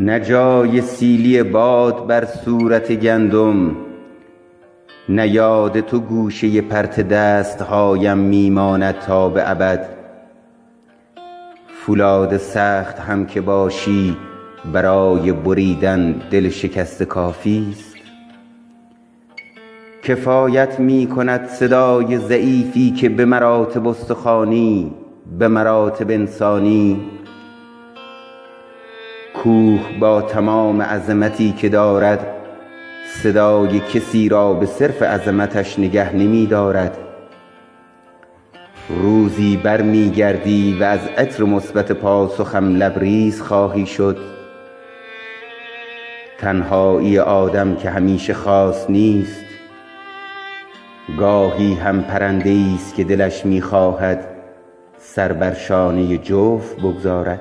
نه جای سیلی باد بر صورت گندم، نه یاد تو گوشه پرت دستهایم میماند تا به ابد. فولاد سخت هم که باشی برای بریدن دل شکسته کافیست. کفایت می کند صدای ضعیفی که به مراتب استخوانی، به مراتب انسانی. کوه با تمام عظمتی که دارد صدای کسی را به صرف عظمتش نگه نمی دارد. روزی بر می گردی و از عطر مثبت پاسخم لبریز خواهی شد. تنهایی آدم که همیشه خاص نیست، گاهی هم پرنده‌ای است که دلش می خواهد سر بر شانه جفت بگذارد.